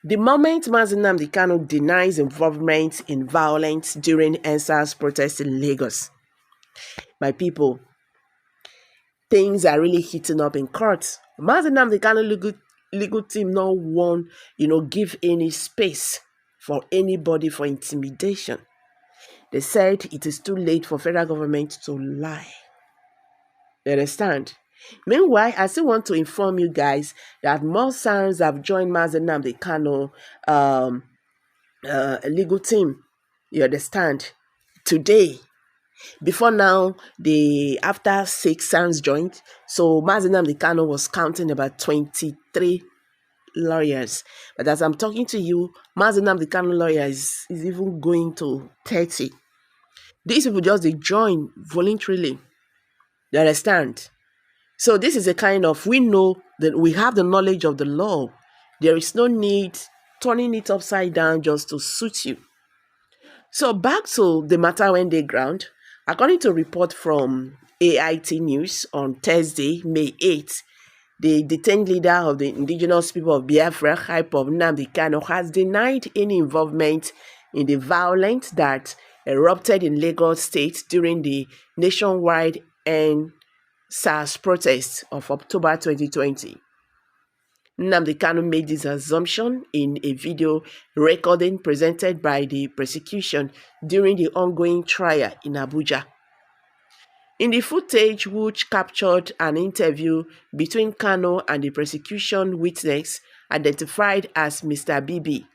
The moment Nnamdi Kanu denies involvement in violence during EndSars protests in Lagos, my people, things are really heating up in court. Nnamdi Kanu legal team no one, give any space for anybody for intimidation. They said it is too late for federal government to lie. You understand? Meanwhile, I still want to inform you guys that more SARS have joined Nnamdi Kanu legal team. You understand? Today. Before now, after 6 SARS joined, so Nnamdi Kanu was counting about 23 lawyers. But as I'm talking to you, Nnamdi Kanu lawyer is even going to 30. These people just join voluntarily. You understand? So this is a kind of, we know that we have the knowledge of the law. There is no need turning it upside down just to suit you. So back to the matter when they ground. According to a report from AIT News on Thursday, May 8th, the detained leader of the indigenous people of Biafra, IPOB Nnamdi Kanu, has denied any involvement in the violence that erupted in Lagos State during the nationwide EndSars protests of October 2020. Nnamdi Kanu made this assumption in a video recording presented by the prosecution during the ongoing trial in Abuja. In the footage, which captured an interview between Kanu and the prosecution witness identified as Mr. Bibi,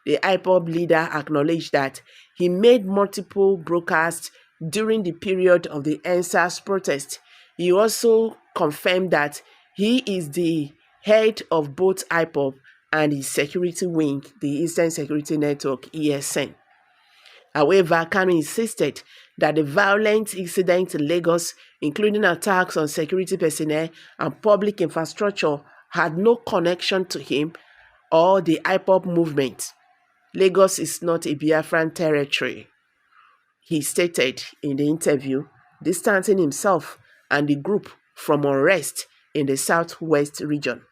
the IPOB leader acknowledged that he made multiple broadcasts during the period of the EndSars protest. He also confirmed that he is the head of both IPOB and his security wing, the Eastern Security Network, ESN. However, Kanu insisted that the violent incidents in Lagos, including attacks on security personnel and public infrastructure, had no connection to him or the IPOB movement. Lagos is not a Biafran territory, he stated in the interview, distancing himself and the group from unrest in the southwest region.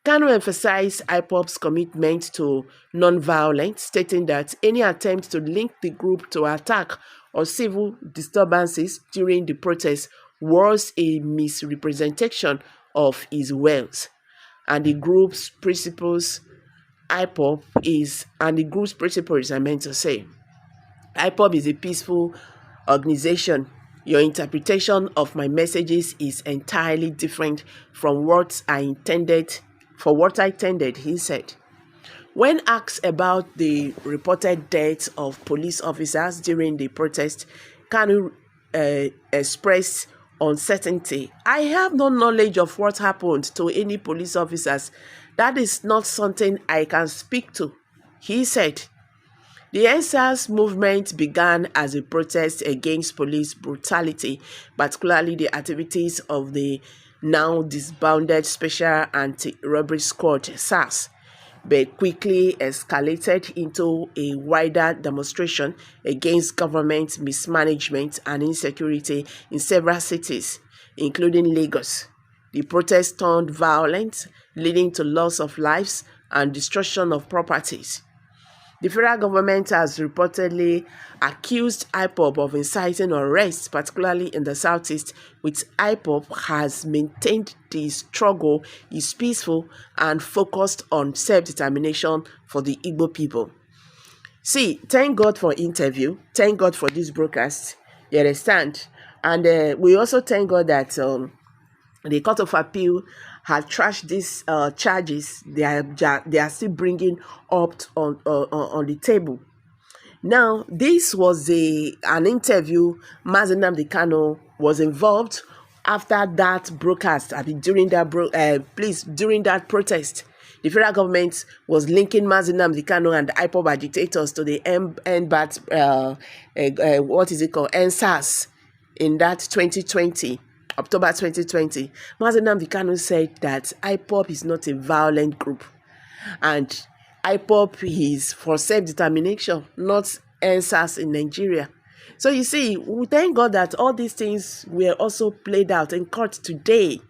Kanu emphasized IPOB's commitment to non-violence, stating that any attempt to link the group to attack or civil disturbances during the protest was a misrepresentation of his words, and the group's principles. IPOB is a peaceful organization. Your interpretation of my messages is entirely different from what I intended, he said. When asked about the reported deaths of police officers during the protest, Kanu expressed uncertainty. I have no knowledge of what happened to any police officers. That is not something I can speak to, he said. The EndSars movement began as a protest against police brutality, particularly the activities of the now disbanded Special Anti-Robbery Squad, SARS, but quickly escalated into a wider demonstration against government mismanagement and insecurity in several cities, including Lagos. The protest turned violent, leading to loss of lives and destruction of properties. The federal government has reportedly accused IPOB of inciting unrest, particularly in the southeast, which IPOB has maintained the struggle is peaceful and focused on self-determination for the Igbo people. See, thank God for interview. Thank God for this broadcast. You understand? And we also thank God that the Court of Appeal had trashed these charges. They are still bringing up on the table. Now, this was an interview. Nnamdi Kanu was involved after that broadcast. During that protest, the federal government was linking Nnamdi Kanu and the IPOB agitators to the EndSars in that 2020. October 2020, Nnamdi Kanu said that IPOB is not a violent group, and IPOB is for self-determination, not EndSars in Nigeria. So you see, we thank God that all these things were also played out in court today.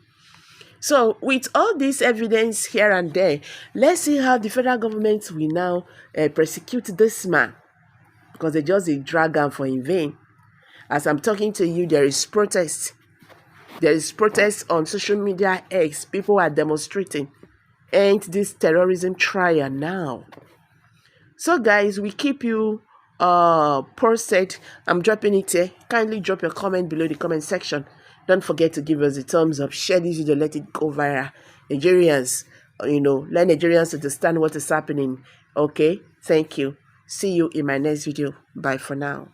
So with all this evidence here and there, let's see how the federal government will now prosecute this man, because they just drag him for in vain. As I'm talking to you, there is protest. There is protest on social media X. People are demonstrating. Ain't this terrorism trial now? So guys, we keep you posted. I'm dropping it here. Kindly drop your comment below the comment section. Don't forget to give us a thumbs up. Share this video. Let it go viral. Nigerians, let Nigerians understand what is happening. Okay? Thank you. See you in my next video. Bye for now.